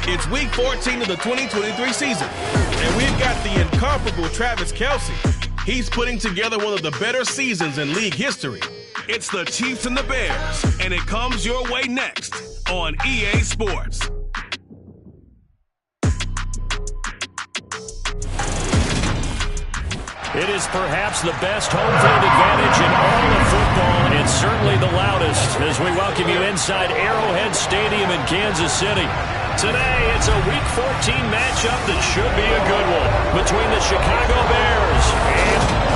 It's Week 14 of the 2023 season, and we've got the incomparable Travis Kelce. He's putting together one of the better seasons in league history. It's the Chiefs and the Bears, and it comes your way next on EA Sports. It is perhaps the best home field advantage in all of football, and certainly the loudest, as we welcome you inside Arrowhead Stadium in Kansas City. Today, it's a Week 14 matchup that should be a good one between the Chicago Bears and...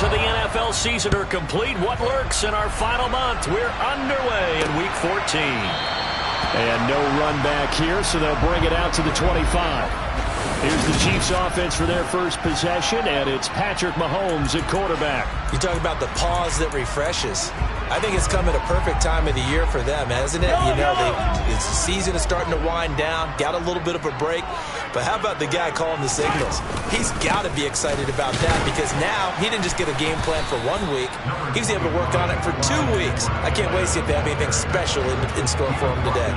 of the NFL season are complete. What lurks in our final month? We're underway in Week 14. And no run back here, so they'll bring it out to the 25. Here's the Chiefs offense for their first possession, and it's Patrick Mahomes at quarterback. You talk about the pause that refreshes. I think it's come at a perfect time of the year for them, hasn't it? You know, the season is starting to wind down, got a little bit of a break. But how about the guy calling the signals? He's got to be excited about that because now he didn't just get a game plan for 1 week. He was able to work on it for 2 weeks. I can't wait to see if they have anything special in store for him today.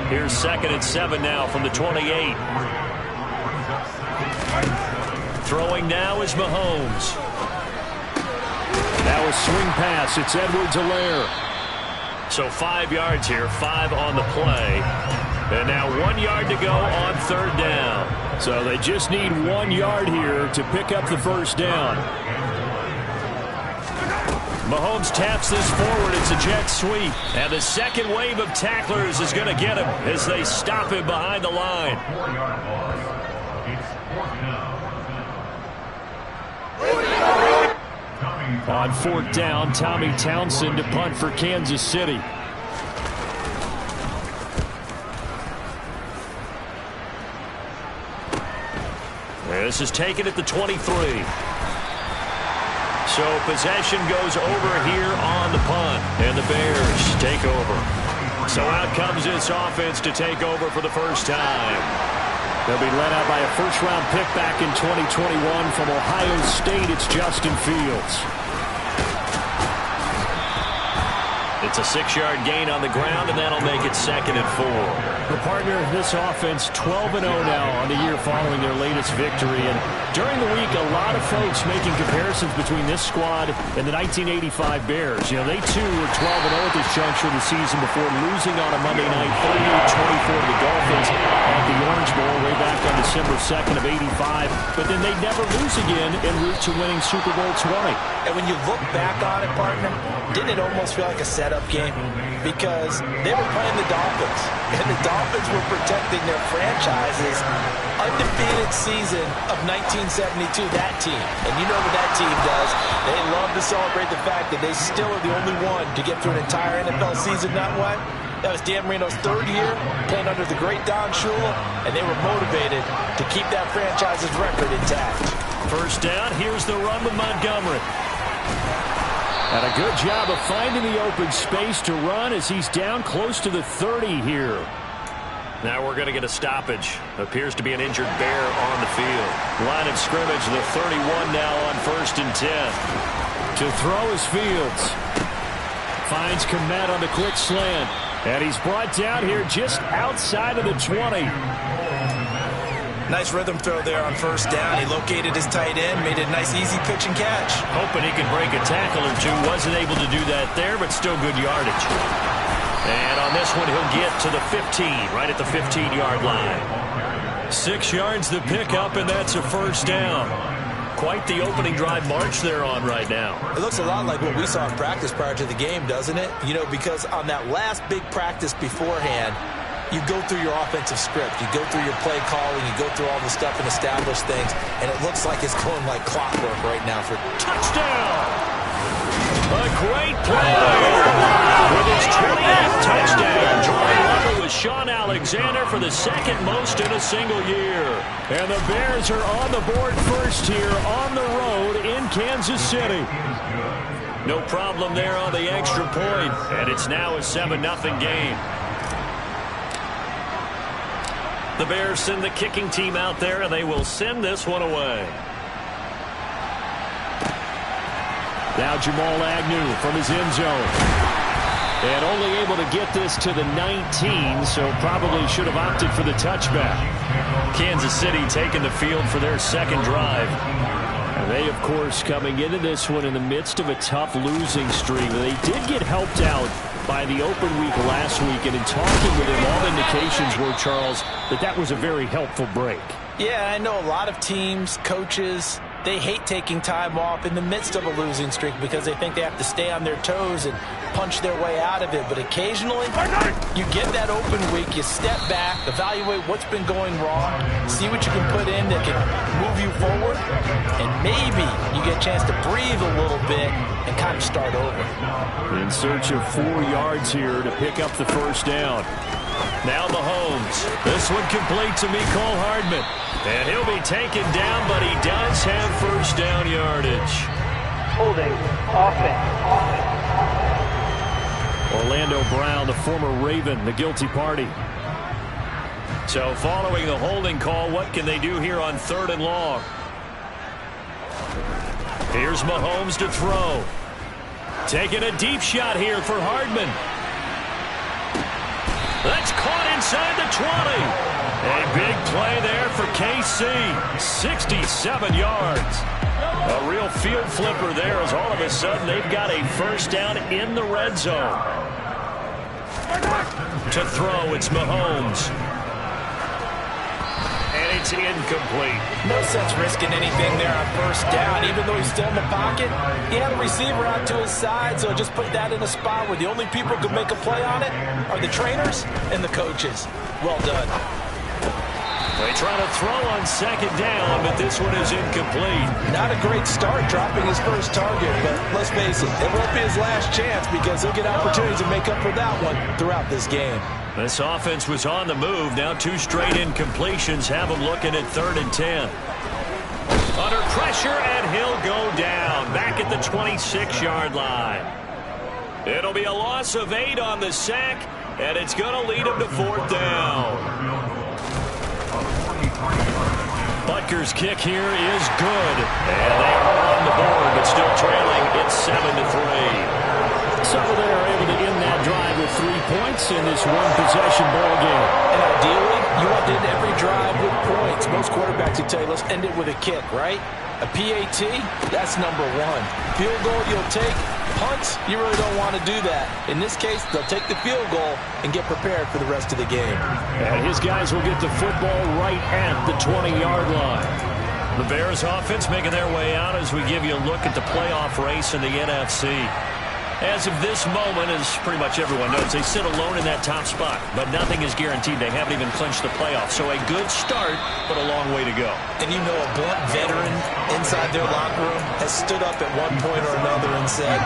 Here's 2nd and 7 now from the 28. Throwing now is Mahomes. Now a swing pass. It's Edwards-Helaire. So 5 yards here, 5 on the play. And now 1 yard to go on 3rd down. So they just need 1 yard here to pick up the first down. Mahomes taps this forward. It's a jet sweep. And the second wave of tacklers is going to get him as they stop him behind the line. On 4th down, Tommy Townsend to punt for Kansas City. This is taken at the 23. So possession goes over here on the punt, and the Bears take over. So out comes this offense to take over for the first time. They'll be led out by a first-round pick back in 2021 from Ohio State. It's Justin Fields. It's a 6-yard gain on the ground, and that'll make it 2nd and 4. The partner, this offense 12-0 now on the year following their latest victory. And during the week, a lot of folks making comparisons between this squad and the 1985 Bears. You know, they too were 12-0 at this juncture of the season before losing on a Monday night 38-24 to the Dolphins at the Orange Bowl way back on December 2nd of '85. But then they'd never lose again en route to winning Super Bowl 20. And when you look back on it, partner, didn't it almost feel like a setup game? Because they were playing the Dolphins, and the Dolphins were protecting their franchise's undefeated season of 1972, that team. And you know what that team does. They love to celebrate the fact that they still are the only one to get through an entire NFL season not one. That was Dan Marino's 3rd year, playing under the great Don Shula, and they were motivated to keep that franchise's record intact. First down, here's the run with Montgomery. And a good job of finding the open space to run as he's down close to the 30 here. Now we're going to get a stoppage. Appears to be an injured Bear on the field. Line of scrimmage, the 31 now on 1st and 10. To throw is Fields. Finds Kmet on the quick slant. And he's brought down here just outside of the 20. Nice rhythm throw there on 1st down. He located his tight end, made it a nice easy pitch and catch. Hoping he could break a tackle or two. Wasn't able to do that there, but still good yardage. And on this one, he'll get to the 15, right at the 15-yard line. 6 yards the pickup, and that's a first down. Quite the opening drive march they're on right now. It looks a lot like what we saw in practice prior to the game, doesn't it? You know, because on that last big practice beforehand, you go through your offensive script. You go through your play calling. You go through all the stuff and establish things. And it looks like it's going like clockwork right now for touchdown. A great play with his 20th touchdown. Joining over with Sean Alexander for the 2nd most in a single year. And the Bears are on the board first here on the road in Kansas City. No problem there on the extra point. And it's now a 7-0 game. The Bears send the kicking team out there, and they will send this one away. Now Jamal Agnew from his end zone. And only able to get this to the 19, so probably should have opted for the touchback. Kansas City taking the field for their second drive. And they, of course, coming into this one in the midst of a tough losing streak. They did get helped out by the open week last week, and in talking with him, all indications were, Charles, that was a very helpful break. Yeah, I know a lot of teams, coaches, they hate taking time off in the midst of a losing streak because they think they have to stay on their toes and punch their way out of it. But occasionally, you get that open week, you step back, evaluate what's been going wrong, see what you can put in that can move you forward, and maybe you get a chance to breathe a little bit and kind of start over. In search of 4 yards here to pick up the first down. Now Mahomes. This one complete to Mecole Hardman. And he'll be taken down, but he does have first down yardage. Holding offense. Orlando Brown, the former Raven, the guilty party. So following the holding call, what can they do here on 3rd and long? Here's Mahomes to throw. Taking a deep shot here for Hardman. That's caught inside the 20. A big play there for KC. 67 yards. A real field flipper there as all of a sudden they've got a first down in the red zone. To throw, it's Mahomes. And it's incomplete. No sense risking anything there on first down, even though he's still in the pocket. He had a receiver out to his side, so just put that in a spot where the only people who can make a play on it are the trainers and the coaches. Well done. They try to throw on 2nd down, but this one is incomplete. Not a great start dropping his first target, but let's face it, it won't be his last chance because he'll get opportunities to make up for that one throughout this game. This offense was on the move. Now 2 straight incompletions have them looking at 3rd and 10. Under pressure, and he'll go down. Back at the 26-yard line. It'll be a loss of 8 on the sack, and it's going to lead him to 4th down. Butker's kick here is good. And they are on the board, but still trailing. It's 7-3. So they're able to end that drive with 3 points in this one-possession ball game. And ideally, you want to end every drive with points. Most quarterbacks will tell you, let's end it with a kick, right? A PAT, that's number 1. Field goal, you'll take. Punts, you really don't want to do that. In this case, they'll take the field goal and get prepared for the rest of the game. And his guys will get the football right at the 20-yard line. The Bears offense making their way out as we give you a look at the playoff race in the NFC. As of this moment, as pretty much everyone knows, they sit alone in that top spot, but nothing is guaranteed. They haven't even clinched the playoffs. So a good start, but a long way to go. And you know a blunt veteran inside their locker room has stood up at one point or another and said,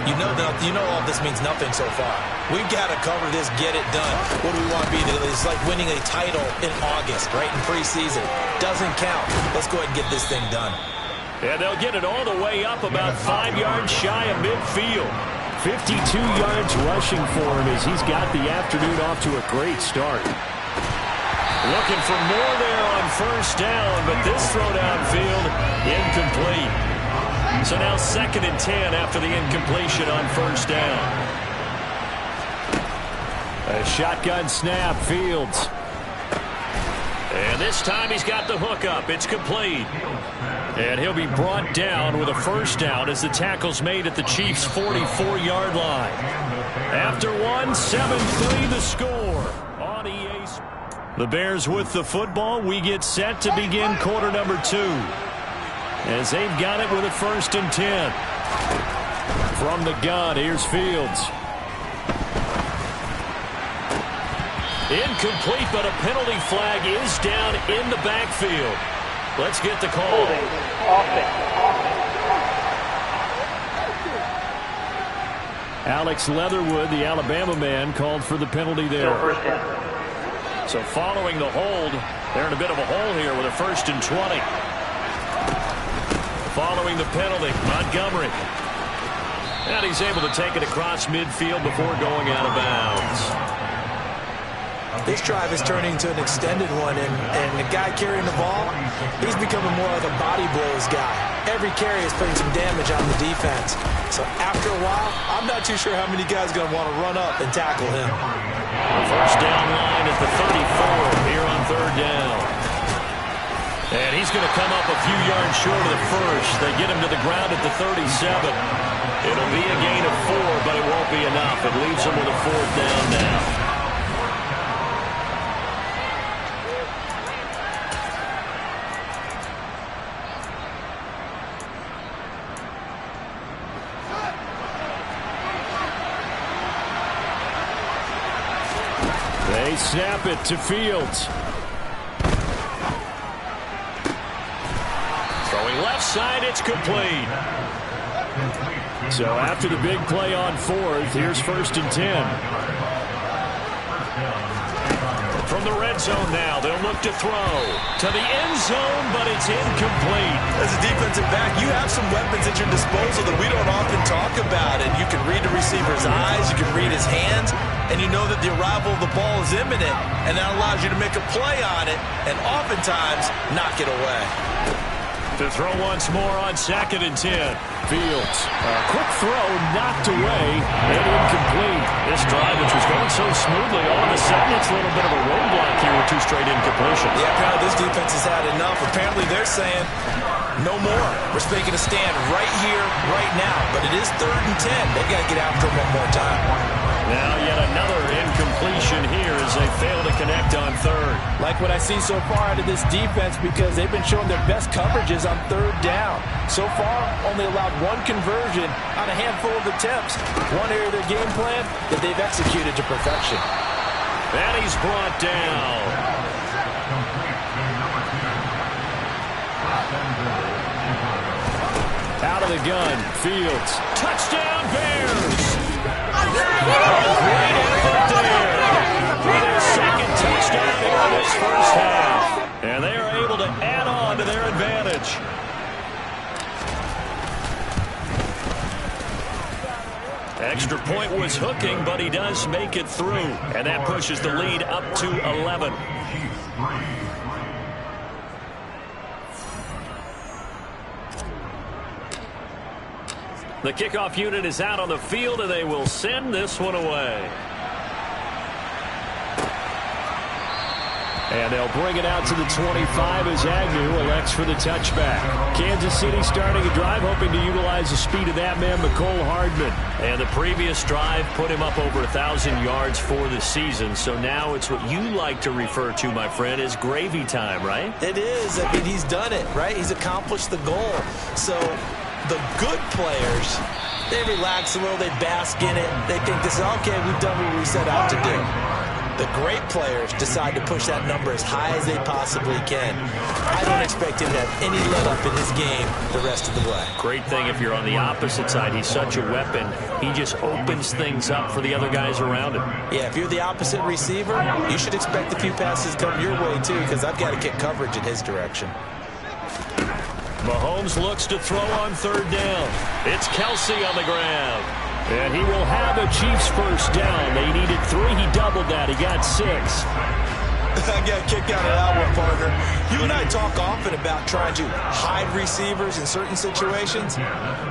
you know all this means nothing so far. We've got to cover this, get it done. What do we want to be? It's like winning a title in August, right, in preseason. Doesn't count. Let's go ahead and get this thing done. And they'll get it all the way up about 5 yards shy of midfield. 52 yards rushing for him as he's got the afternoon off to a great start. Looking for more there on first down, but this throw downfield incomplete. So now 2nd and 10 after the incompletion on first down. A shotgun snap, Fields. And this time he's got the hook up. It's complete. And he'll be brought down with a first down as the tackle's made at the Chiefs' 44-yard line. After 7-3 the score on EA. The Bears with the football. We get set to begin quarter number 2. As they've got it with a 1st and 10. From the gun, here's Fields. Incomplete, but a penalty flag is down in the backfield. Let's get the call. Alex Leatherwood, the Alabama man, called for the penalty there. So following the hold, they're in a bit of a hole here with a 1st and 20. Following the penalty, Montgomery. And he's able to take it across midfield before going out of bounds. This drive is turning into an extended one, and the guy carrying the ball, he's become becoming more like a body blows guy. Every carry is putting some damage on the defense. So after a while, I'm not too sure how many guys are going to want to run up and tackle him. First down line at the 34 here on third down. And he's going to come up a few yards short of the first. They get him to the ground at the 37. It'll be a gain of 4, but it won't be enough. It leaves him with a fourth down now. They snap it to Fields. Throwing left side, it's complete. So after the big play on fourth, here's 1st and 10. From the red zone now, they'll look to throw to the end zone, but it's incomplete. As a defensive back, you have some weapons at your disposal that we don't often talk about. And you can read the receiver's eyes, you can read his hands, and you know that the arrival of the ball is imminent, and that allows you to make a play on it and oftentimes knock it away. To throw once more on 2nd and 10. Fields. Quick throw, knocked away, and incomplete. This drive, which was going so smoothly, all of a sudden it's a little bit of a roadblock here with 2 straight incompletions. Yeah, apparently this defense has had enough. Apparently they're saying, no more. We're making a stand right here, right now. But it is 3rd and 10. They've got to get after him one more time. Now yet another incompletion here as they fail to connect on 3rd. Like what I see so far out of this defense because they've been showing their best coverages on 3rd down. So far, only allowed 1 conversion on a handful of attempts. One area of their game plan that they've executed to perfection. And he's brought down. Out of the gun, Fields. Touchdown, Bears! Great effort there. For their 2nd touchdown in this first half. And they are able to add on to their advantage. Extra point was hooking, but he does make it through. And that pushes the lead up to 11. The kickoff unit is out on the field, and they will send this one away. And they'll bring it out to the 25 as Agnew elects for the touchback. Kansas City starting a drive, hoping to utilize the speed of that man, McCole Hardman. And the previous drive put him up over 1,000 yards for the season. So now it's what you like to refer to, my friend, as gravy time, right? It is. I mean, he's done it, right? He's accomplished the goal. So the good players, they relax a little, they bask in it. They think this is, okay, we've done what we set out to do. The great players decide to push that number as high as they possibly can. I don't expect him to have any let-up in his game the rest of the way. Great thing if you're on the opposite side. He's such a weapon. He just opens things up for the other guys around him. Yeah, if you're the opposite receiver, you should expect a few passes come your way, too, because I've got to get coverage in his direction. Mahomes looks to throw on 3rd down. It's Kelsey on the ground. And he will have a Chiefs first down. They needed 3. He doubled that. He got 6. I got a kick out of that one, partner. You and I talk often about trying to hide receivers in certain situations,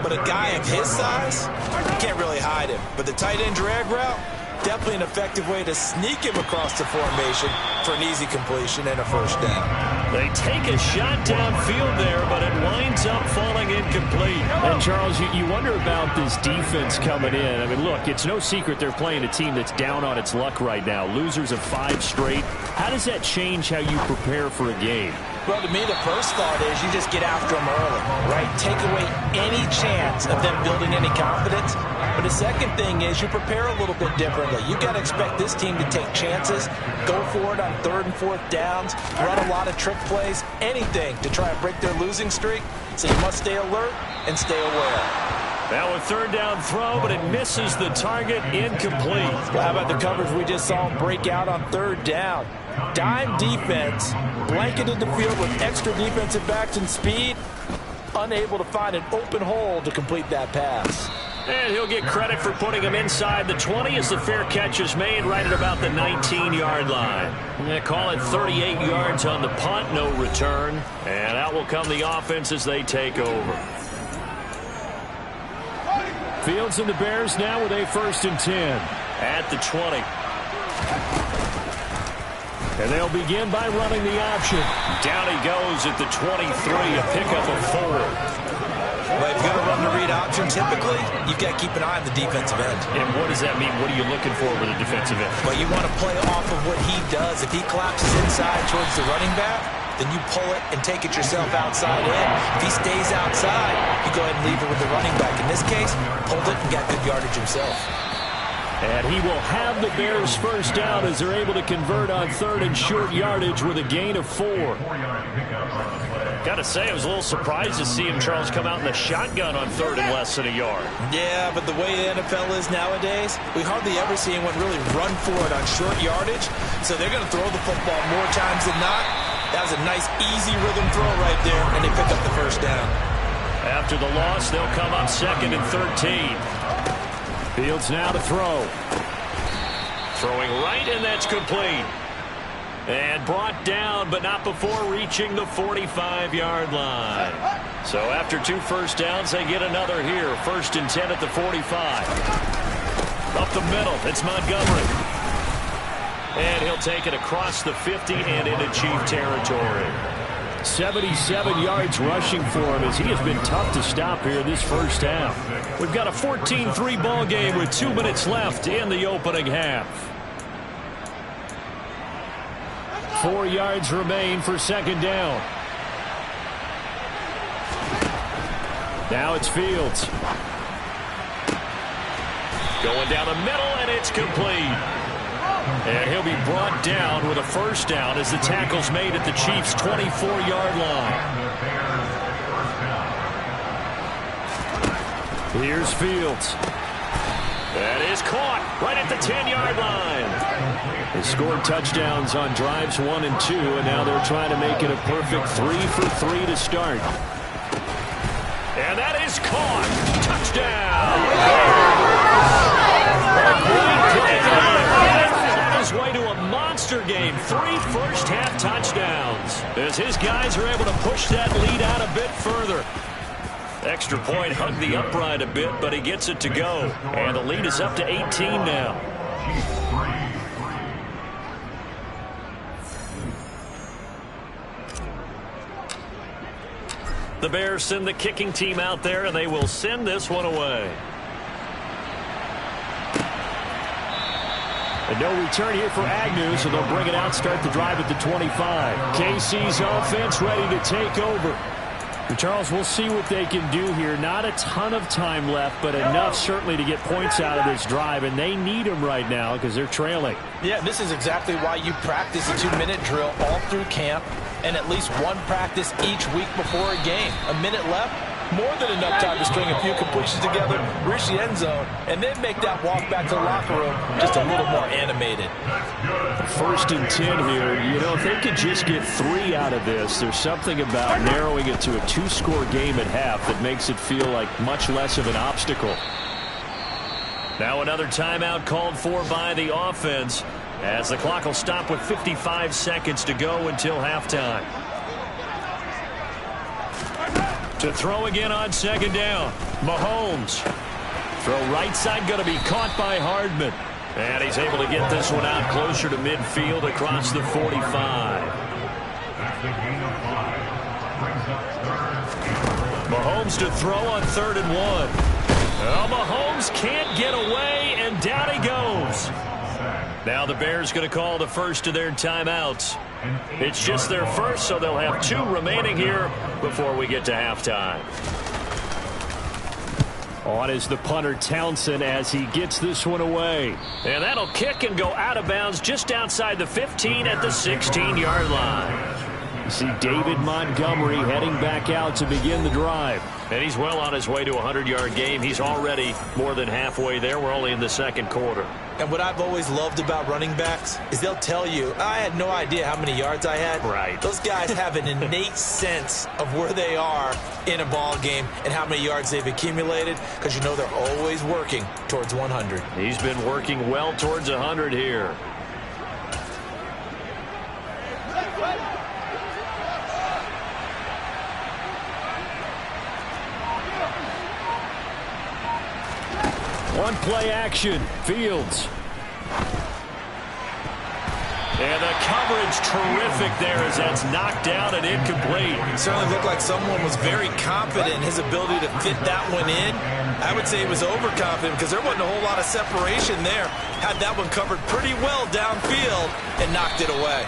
but a guy of his size, you can't really hide him. But the tight end drag route, definitely an effective way to sneak him across the formation for an easy completion and a first down. They take a shot downfield there, but it winds up falling incomplete. And, Charles, you wonder about this defense coming in. I mean, look, it's no secret they're playing a team that's down on its luck right now. Losers of 5 straight. How does that change how you prepare for a game? Well, to me, the first thought is you just get after them early, right? Take away any chance of them building any confidence. But the second thing is you prepare a little bit differently. You got to expect this team to take chances, go for it on 3rd and 4th downs, run a lot of trick plays, anything to try and break their losing streak. So you must stay alert and stay aware. Now a 3rd down throw, but it misses the target, incomplete. Well, how about the coverage we just saw him break out on 3rd down? Dime defense, blanketed the field with extra defensive backs and speed, unable to find an open hole to complete that pass. And he'll get credit for putting him inside the 20 as the fair catch is made right at about the 19-yard line. They call it 38 yards on the punt, no return. And out will come the offense as they take over. Fields and the Bears now with a 1st and 10 at the 20. And they'll begin by running the option. Down he goes at the 23, a pickup of 4. Well, if you're going to run the read option, typically, you've got to keep an eye on the defensive end. And what does that mean? What are you looking for with a defensive end? Well, you want to play off of what he does. If he collapses inside towards the running back, then you pull it and take it yourself outside in. If he stays outside, you go ahead and leave it with the running back. In this case, pulled it and got good yardage himself. And he will have the Bears first down as they're able to convert on 3rd and short yardage with a gain of 4. Got to say, I was a little surprised to see him, Charles, come out in the shotgun on 3rd and less than a yard. Yeah, but the way the NFL is nowadays, we hardly ever see anyone really run for it on short yardage. So they're going to throw the football more times than not. That was a nice, easy rhythm throw right there, and they pick up the first down. After the loss, they'll come up 2nd and 13. Fields now to throw. Throwing right, and that's complete. And brought down, but not before reaching the 45-yard line. So after 2 first downs, they get another here. 1st and 10 at the 45. Up the middle, it's Montgomery. And he'll take it across the 50 and into Chief territory. 77 yards rushing for him as he has been tough to stop here this first half. We've got a 14-3 ball game with 2 minutes left in the opening half. 4 yards remain for 2nd down. Now it's Fields. Going down the middle, and it's complete. And he'll be brought down with a first down as the tackle's made at the Chiefs' 24-yard line. Here's Fields. That is caught right at the 10-yard line. They scored touchdowns on drives 1 and 2, and now they're trying to make it a perfect 3 for 3 to start. And that is caught. Touchdown. His way to a monster game. 3 first-half touchdowns as his guys are able to push that lead out a bit further. Extra point hugged the upright a bit, but he gets it to go. And the lead is up to 18 now. The Bears send the kicking team out there, and they will send this one away. And no return here for Agnew, so they'll bring it out, start the drive at the 25. KC's offense ready to take over. And Charles, we'll see what they can do here. Not a ton of time left, but enough certainly to get points out of this drive, and they need them right now because they're trailing. Yeah, this is exactly why you practice a 2-minute drill all through camp and at least one practice each week before a game. A minute left, more than enough time to string a few completions together, reach the end zone, and then make that walk back to the locker room just a little more animated. 1st and 10 here. You know, if they could just get 3 out of this, there's something about narrowing it to a 2-score game at half that makes it feel like much less of an obstacle. Now another timeout called for by the offense as the clock will stop with 55 seconds to go until halftime. To throw again on 2nd down. Mahomes. Throw right side going to be caught by Hardman. And he's able to get this one out closer to midfield across the 45. Mahomes to throw on 3rd and 1. Well, Mahomes can't get away, and down he goes. Now the Bears going to call the first of their timeouts. It's just their first, so they'll have 2 remaining here before we get to halftime. On is the punter Townsend as he gets this one away. And that'll kick and go out of bounds just outside the 15 at the 16-yard line. You see David Montgomery heading back out to begin the drive. And he's well on his way to a 100-yard game. He's already more than halfway there. We're only in the second quarter. And what I've always loved about running backs is they'll tell you, I had no idea how many yards I had. Right. Those guys have an innate sense of where they are in a ball game and how many yards they've accumulated, because you know they're always working towards 100. He's been working well towards 100 here. One play action, Fields. And the coverage terrific there as that's knocked down and incomplete. It certainly looked like someone was very confident in his ability to fit that one in. I would say he was overconfident because there wasn't a whole lot of separation there. Had that one covered pretty well downfield and knocked it away.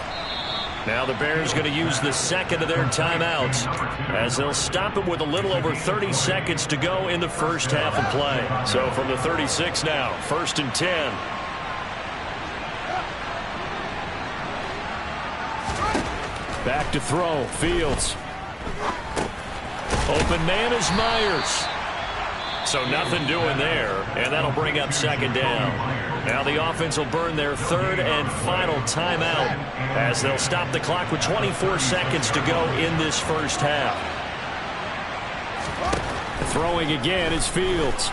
Now the Bears going to use the second of their timeouts as they'll stop it with a little over 30 seconds to go in the first half of play. So from the 36 now, 1st and 10. Back to throw, Fields. Open man is Myers. So nothing doing there, and that'll bring up second down. Now the offense will burn their third and final timeout as they'll stop the clock with 24 seconds to go in this first half. Throwing again is Fields.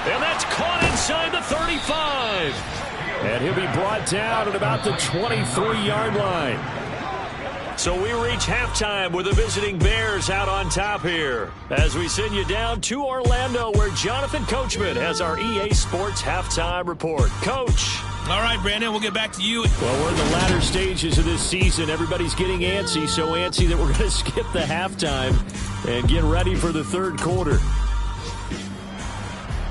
And that's caught inside the 35. And he'll be brought down at about the 23-yard line. So we reach halftime with the visiting Bears out on top here as we send you down to Orlando where Jonathan Coachman has our EA Sports halftime report. Coach. All right, Brandon, we'll get back to you. Well, we're in the latter stages of this season. Everybody's getting antsy, so antsy that we're going to skip the halftime and get ready for the third quarter.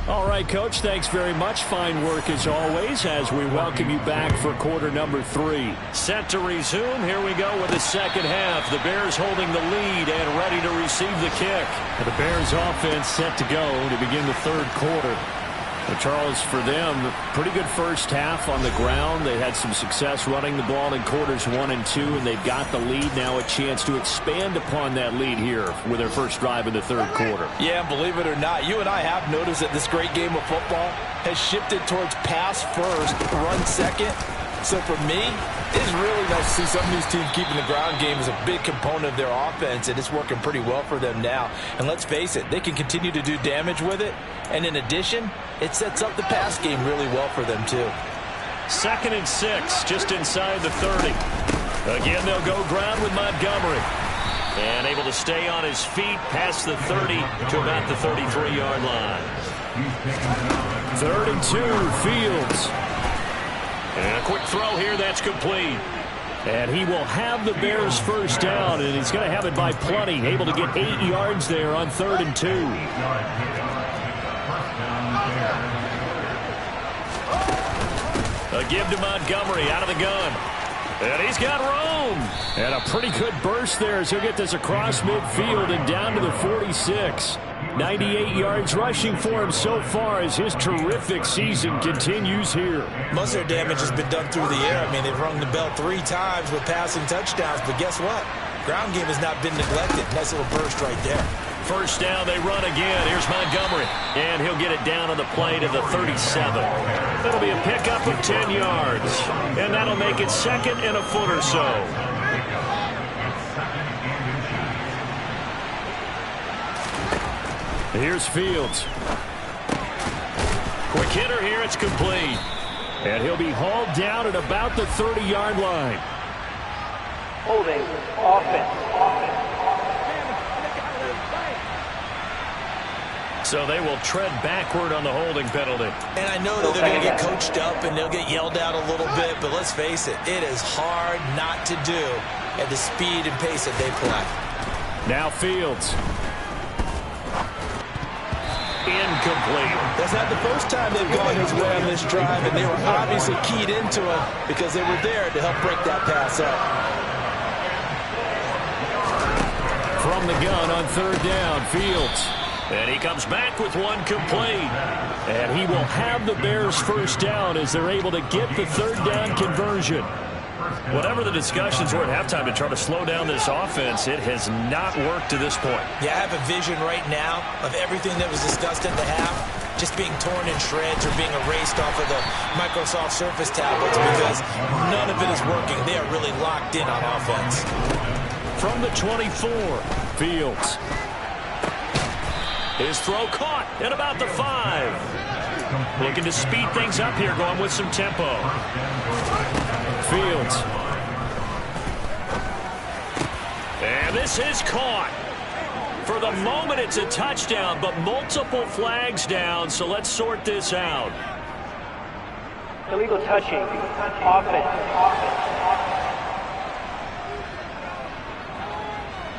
All right, Coach, thanks very much. Fine work as always as we welcome you back for quarter number 3. Set to resume. Here we go with the second half. The Bears holding the lead and ready to receive the kick. The Bears offense set to go to begin the third quarter. Well, Charles, for them, pretty good first half on the ground. They had some success running the ball in quarters 1 and 2, and they've got the lead now, a chance to expand upon that lead here with their first drive in the third quarter. Yeah, believe it or not, you and I have noticed that this great game of football has shifted towards pass first, run second. So for me, it's really nice to see some of these teams keeping the ground game as a big component of their offense, and it's working pretty well for them now. And let's face it, they can continue to do damage with it. And in addition, it sets up the pass game really well for them too. 2nd and 6, just inside the 30. Again, they'll go ground with Montgomery. And able to stay on his feet past the 30 to about the 33-yard line. 3rd and 2, Fields. And a quick throw here, that's complete. And he will have the Bears first down, and he's going to have it by plenty. Able to get 8 yards there on 3rd and 2. A give to Montgomery out of the gun. And he's got room. And a pretty good burst there as he'll get this across midfield and down to the 46. 98 yards rushing for him so far as his terrific season continues here. Most of their damage has been done through the air. I mean, they've rung the bell 3 times with passing touchdowns, but guess what? Ground game has not been neglected. Nice little burst right there. First down, they run again. Here's Montgomery. And he'll get it down on the play to the 37. That'll be a pickup of 10 yards. And that'll make it 2nd and a foot or so. Here's Fields. Quick hitter here, it's complete. And he'll be hauled down at about the 30-yard line. Holding offense. So they will tread backward on the holding penalty. And I know that they're going to get coached up and they'll get yelled at a little bit, but let's face it, it is hard not to do at the speed and pace that they play. Now Fields. Incomplete. That's not the first time they've gone his way on this drive, and they were obviously keyed into it because they were there to help break that pass up. From the gun on 3rd down, Fields. And he comes back with one complete. And he will have the Bears first down as they're able to get the 3rd down conversion. Whatever the discussions were at halftime to try to slow down this offense, it has not worked to this point. Yeah, I have a vision right now of everything that was discussed at the half just being torn in shreds or being erased off of the Microsoft Surface tablets because none of it is working. They are really locked in on offense. From the 24, Fields. His throw caught at about the 5. Looking to speed things up here, going with some tempo. Fields. And this is caught. For the moment, it's a touchdown, but multiple flags down, so let's sort this out. Illegal touching. Offense.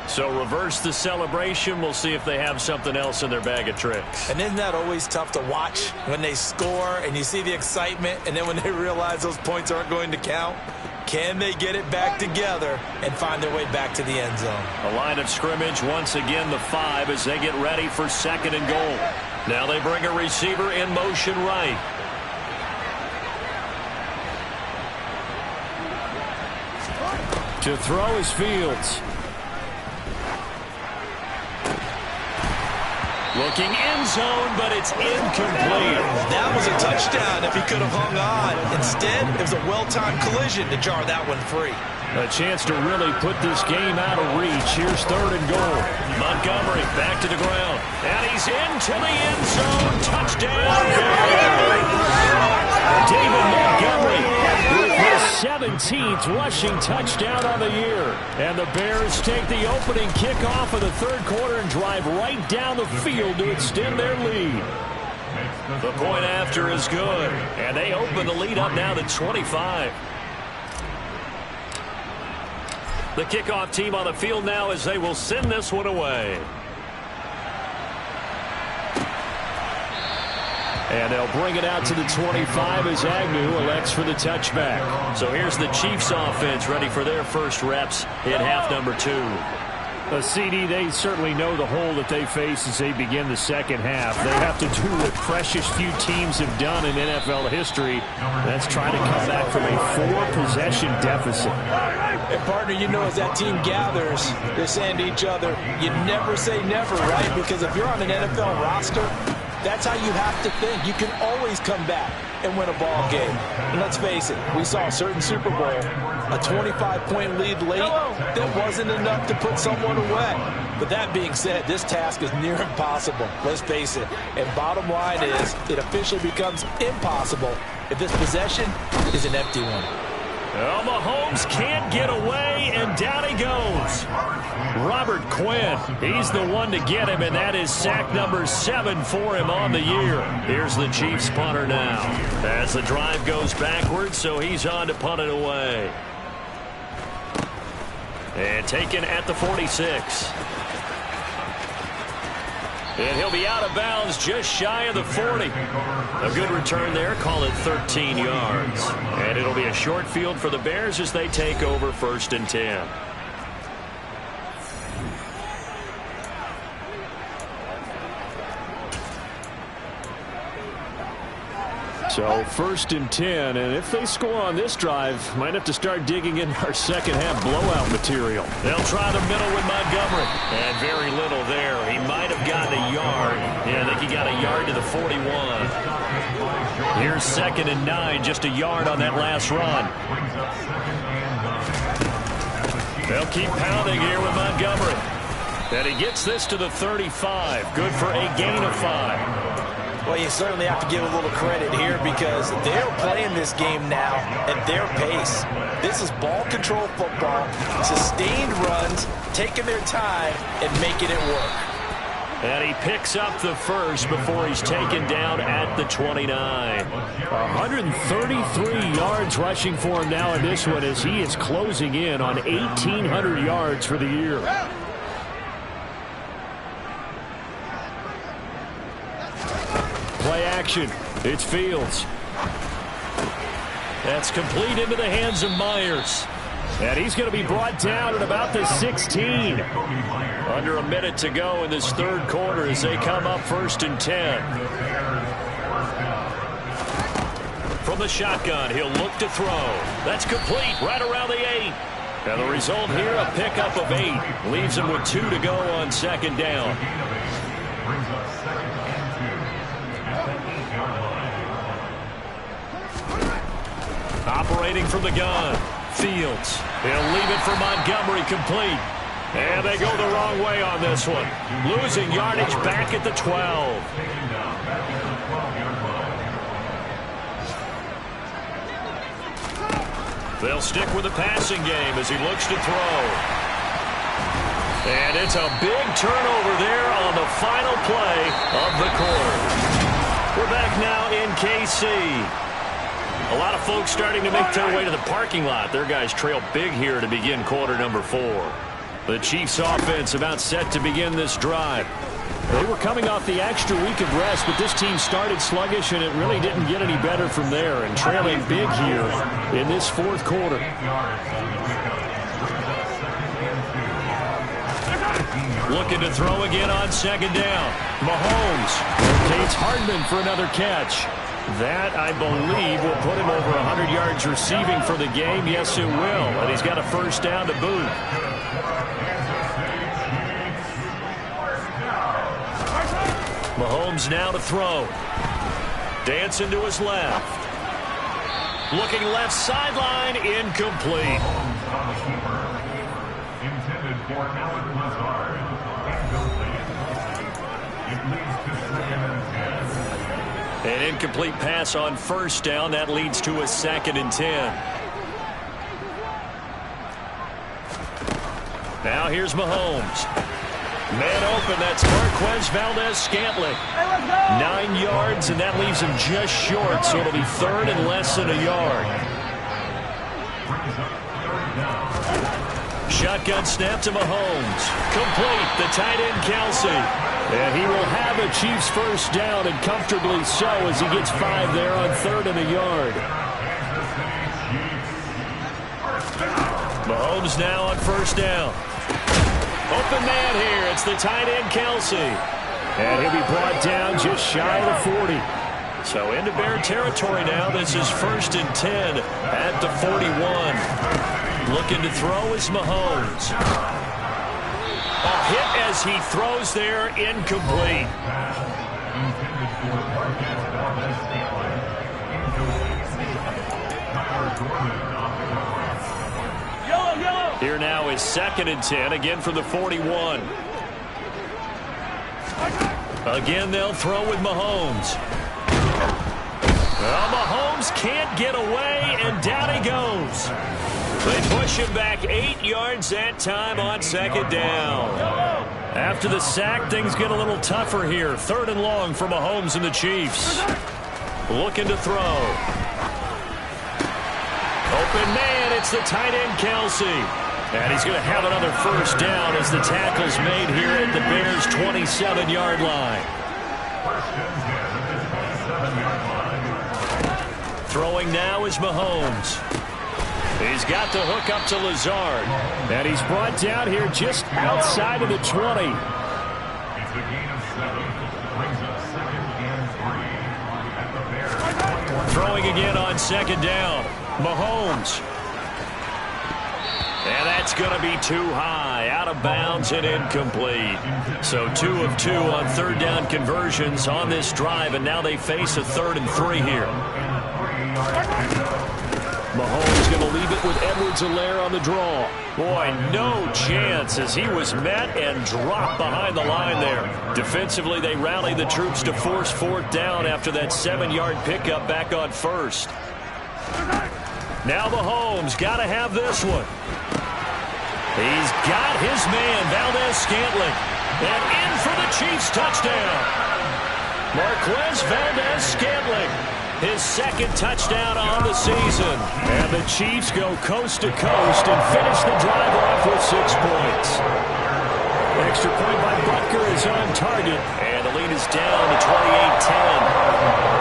So reverse the celebration. We'll see if they have something else in their bag of tricks. And isn't that always tough to watch when they score and you see the excitement, and then when they realize those points aren't going to count? Can they get it back together and find their way back to the end zone? A line of scrimmage, once again the 5 as they get ready for 2nd and goal. Now they bring a receiver in motion right. To throw is Fields. Looking end zone, but it's incomplete. That was a touchdown if he could have hung on. Instead, it was a well-timed collision to jar that one free. A chance to really put this game out of reach. Here's 3rd and goal. Montgomery back to the ground. And he's into the end zone. Touchdown. David Montgomery with his 17th rushing touchdown on the year. And the Bears take the opening kickoff of the 3rd quarter and drive right down the field to extend their lead. The point after is good. And they open the lead up now to 25. The kickoff team on the field now as they will send this one away. And they'll bring it out to the 25 as Agnew elects for the touchback. So here's the Chiefs offense ready for their first reps in half number 2. CD, they certainly know the hole that they face as they begin the second half. They have to do what precious few teams have done in NFL history. That's trying to come back from a 4-possession deficit. And partner, you know, as that team gathers, they're saying to each other, you never say never, right? Because if you're on an NFL roster, that's how you have to think. You can always come back and win a ball game. And let's face it, we saw a certain Super Bowl, a 25-point lead late, that wasn't enough to put someone away. But that being said, this task is near impossible. Let's face it. And bottom line is, it officially becomes impossible if this possession is an empty one. Well, Mahomes can't get away, and down he goes. Robert Quinn, he's the one to get him, and that is sack number 7 for him on the year. Here's the Chiefs punter now. As the drive goes backwards, so he's on to punt it away. And taken at the 46. And he'll be out of bounds just shy of the 40. A good return there. Call it 13 yards. And it'll be a short field for the Bears as they take over 1st and 10. So 1st and 10, and if they score on this drive, might have to start digging in our second half blowout material. They'll try the middle with Montgomery. And very little there. He might have gotten a yard. Yeah, I think he got a yard to the 41. Here's 2nd and 9, just a yard on that last run. They'll keep pounding here with Montgomery. And he gets this to the 35. Good for a gain of 5. Well, you certainly have to give a little credit here because they're playing this game now at their pace. This is ball control football, sustained runs, taking their time and making it work. And he picks up the first before he's taken down at the 29. 133 yards rushing for him now in this one as he is closing in on 1,800 yards for the year. Play action. It's Fields. That's complete into the hands of Myers. And he's going to be brought down at about the 16. Under a minute to go in this 3rd quarter as they come up 1st and 10. From from the shotgun. He'll look to throw. That's complete right around the 8. And the result here, a pickup of 8. Leaves him with 2 to go on second down. Operating from the gun. Fields. He'll leave it for Montgomery, complete. And they go the wrong way on this one. Losing yardage back at the 12. They'll stick with the passing game as he looks to throw. And it's a big turnover there on the final play of the quarter. We're back now in KC. A lot of folks starting to make their way to the parking lot. Their guys trail big here to begin quarter number 4. The Chiefs offense about set to begin this drive. They were coming off the extra week of rest, but this team started sluggish, and it really didn't get any better from there, and trailing big here in this fourth quarter. Looking to throw again on second down. Mahomes rotates Hardman for another catch. That, I believe, will put him over 100 yards receiving for the game. Yes, it will, and he's got a first down to boot. Mahomes now to throw. Dancing to his left. Looking left sideline, incomplete. Intended for Alan Lazard. It leads to 2nd and 10. An incomplete pass on first down. That leads to a 2nd and 10. Now here's Mahomes. Man open, that's Marquez Valdez-Scantling. 9 yards, and that leaves him just short, so it'll be 3rd and less than a yard. Shotgun snap to Mahomes. Complete, the tight end Kelsey. And he will have a Chiefs first down, and comfortably so, as he gets 5 there on 3rd and a yard. Mahomes now on first down. Open man here. It's the tight end, Kelsey. And he'll be brought down just shy of the 40. So into Bear territory now. This is 1st and 10 at the 41. Looking to throw is Mahomes. A hit as he throws there, incomplete. Here now is 2nd and 10, again from the 41. Again, they'll throw with Mahomes. Well, Mahomes can't get away, and down he goes. They push him back 8 yards that time on 2nd down. After the sack, things get a little tougher here. 3rd and long for Mahomes and the Chiefs. Looking to throw. Open man, it's the tight end, Kelsey. And he's going to have another first down as the tackle's made here at the Bears' 27-yard line. Throwing now is Mahomes. He's got the hook up to Lazard. And he's brought down here just outside of the 20. It's a gain of 7. Brings up 2nd and 3 at the Bears. Throwing again on 2nd down. Mahomes. And that's going to be too high, out of bounds and incomplete. So 2 of 2 on 3rd down conversions on this drive, and now they face a 3rd and 3 here. Mahomes going to leave it with Edwards-Helaire on the draw. Boy, no chance as he was met and dropped behind the line there. Defensively, they rally the troops to force 4th down after that 7-yard pickup back on 1st. Now Mahomes got to have this one. He's got his man, Valdez-Scantling. And in for the Chiefs touchdown. Marquez Valdez-Scantling. His 2nd touchdown on the season. And the Chiefs go coast to coast and finish the drive off with 6 points. Extra point by Butker is on target. And the lead is down to 28-10.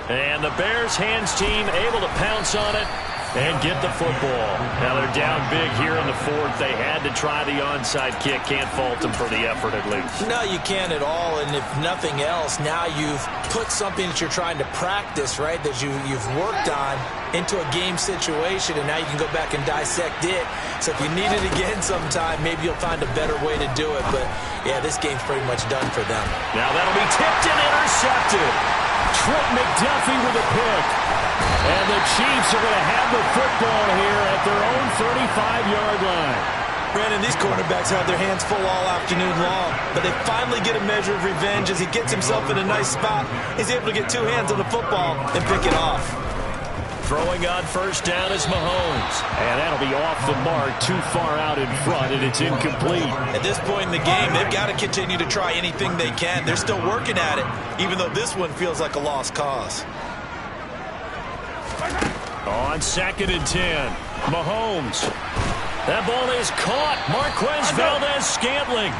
And the Bears hands team able to pounce on it and get the football. Now they're down big here in the fourth. They had to try the onside kick. Can't fault them for the effort at least. No, you can't at all. And if nothing else, now you've put something that you're trying to practice, right, that you've worked on into a game situation, and now you can go back and dissect it. So if you need it again sometime, maybe you'll find a better way to do it. But, yeah, this game's pretty much done for them. Now that'll be tipped and intercepted. Trent McDuffie with a pick. And the Chiefs are going to have the football here at their own 35-yard line. Brandon, these quarterbacks have their hands full all afternoon long, but they finally get a measure of revenge as he gets himself in a nice spot. He's able to get two hands on the football and pick it off. Throwing on first down is Mahomes. And that'll be off the mark, too far out in front, and it's incomplete. At this point in the game, they've got to continue to try anything they can. They're still working at it, even though this one feels like a lost cause. On 2nd and 10, Mahomes. That ball is caught. Marquez Valdez-Scantling.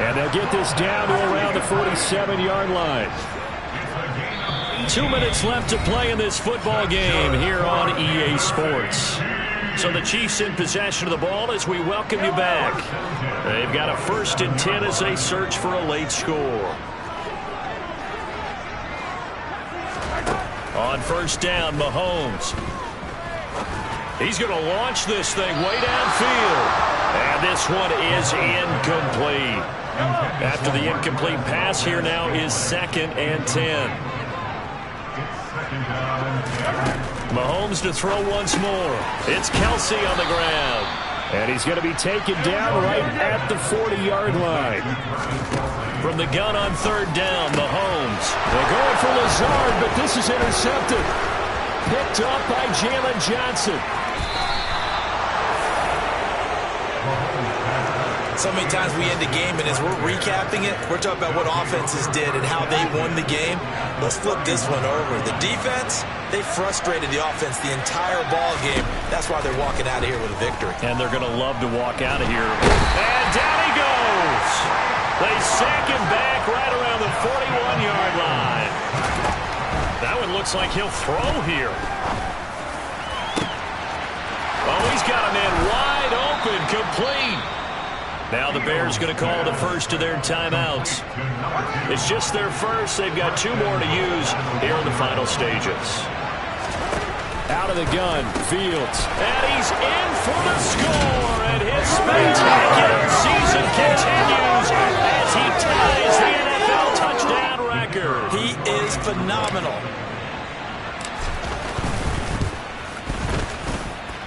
And they'll get this down to around the 47-yard line. 2 minutes left to play in this football game here on EA Sports. So the Chiefs in possession of the ball as we welcome you back. They've got a 1st and 10 as they search for a late score. On first down, Mahomes. He's going to launch this thing way downfield. And this one is incomplete. After the incomplete pass, here now is 2nd and 10. Mahomes to throw once more. It's Kelsey on the ground. And he's going to be taken down right at the 40-yard line. From the gun on 3rd down, Mahomes. They're going for Lazard, but this is intercepted. Picked up by Jalen Johnson. So many times we end a game, and as we're recapping it, we're talking about what offenses did and how they won the game. Let's flip this one over. The defense, they frustrated the offense the entire ball game. That's why they're walking out of here with a victory. And they're going to love to walk out of here. And down he goes. They sack him back right around the 41-yard line. That one looks like he'll throw here. Oh, he's got a man wide open, complete. Now the Bears going to call the first of their timeouts. It's just their first. They've got 2 more to use here in the final stages. Out of the gun, Fields. And he's in for the score. And his spectacular season continues as he ties the NFL touchdown record. He is phenomenal.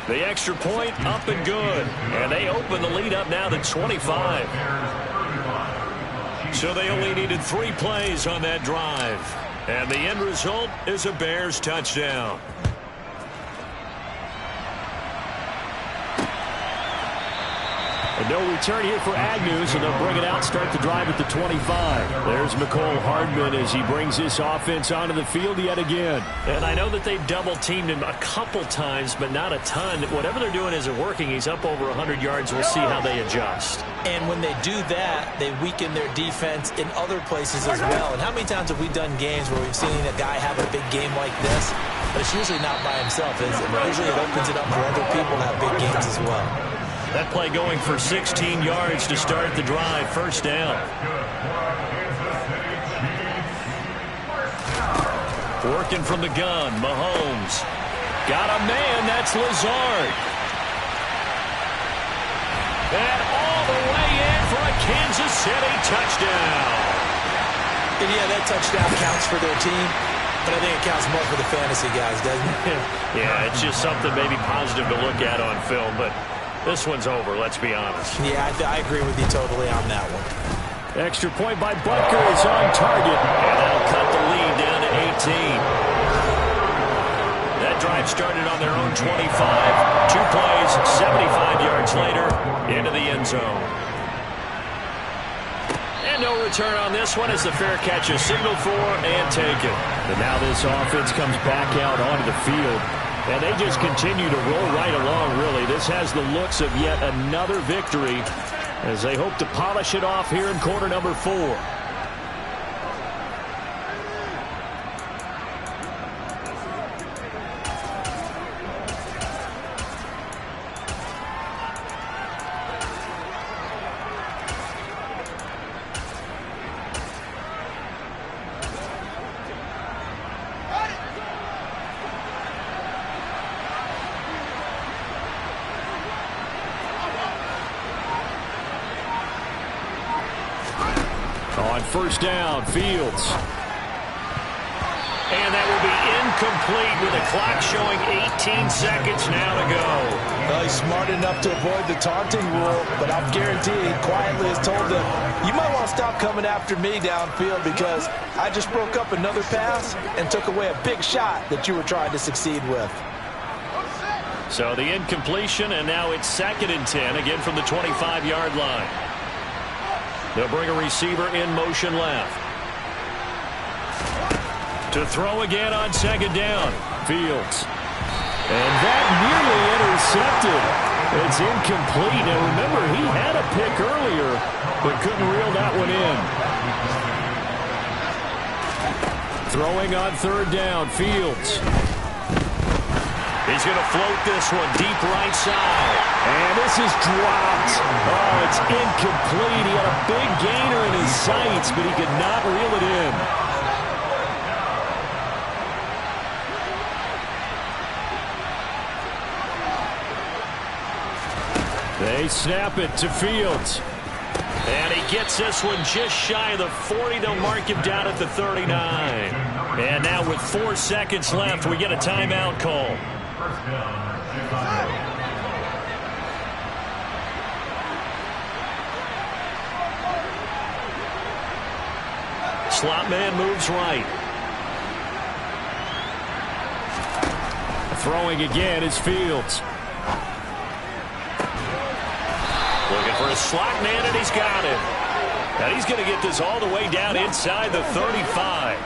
The extra point up and good. And they open the lead up now to 25. So they only needed 3 plays on that drive. And the end result is a Bears touchdown. And no return here for Agnew, so they'll bring it out, start the drive at the 25. There's McCole Hardman as he brings this offense onto the field yet again. And I know that they've double-teamed him a couple times, but not a ton. Whatever they're doing isn't working. He's up over 100 yards. We'll see how they adjust. And when they do that, they weaken their defense in other places as well. And how many times have we done games where we've seen a guy have a big game like this? But it's usually not by himself, is it? Usually it opens it up for other people to have big games as well. That play going for 16 yards to start the drive. First down. Working from the gun, Mahomes. Got a man, that's Lazard. And all the way in for a Kansas City touchdown. And yeah, that touchdown counts for their team, but I think it counts more for the fantasy guys, doesn't it? Yeah, it's just something maybe positive to look at on film, but this one's over, let's be honest. Yeah, I agree with you totally on that one. Extra point by Butker is on target, and that'll cut the lead down to 18. That drive started on their own 25. 2 plays, 75 yards later, into the end zone. And no return on this one as the fair catch is signaled for and taken. And now this offense comes back out onto the field. And they just continue to roll right along, really. This has the looks of yet another victory as they hope to polish it off here in quarter number 4. first down. Fields. And that will be incomplete with the clock showing 18 seconds now to go. Well, he's smart enough to avoid the taunting rule, but I'm guaranteed he quietly has told them, you might want to stop coming after me downfield because I just broke up another pass and took away a big shot that you were trying to succeed with. So the incompletion, and now it's 2nd and 10, again from the 25-yard line. They'll bring a receiver in motion left. To throw again on 2nd down. Fields. And that nearly intercepted. It's incomplete. Now remember, he had a pick earlier, but couldn't reel that one in. Throwing on 3rd down. Fields. He's going to float this one deep right side. And this is dropped. Oh, it's incomplete. He had a big gainer in his sights, but he could not reel it in. They snap it to Fields. And he gets this one just shy of the 40. They'll mark him down at the 39. And now with 4 seconds left, we get a timeout call. First down, 5. Slot man moves right. Throwing again is Fields. Looking for a slot man, and he's got it. And he's going to get this all the way down inside the 35.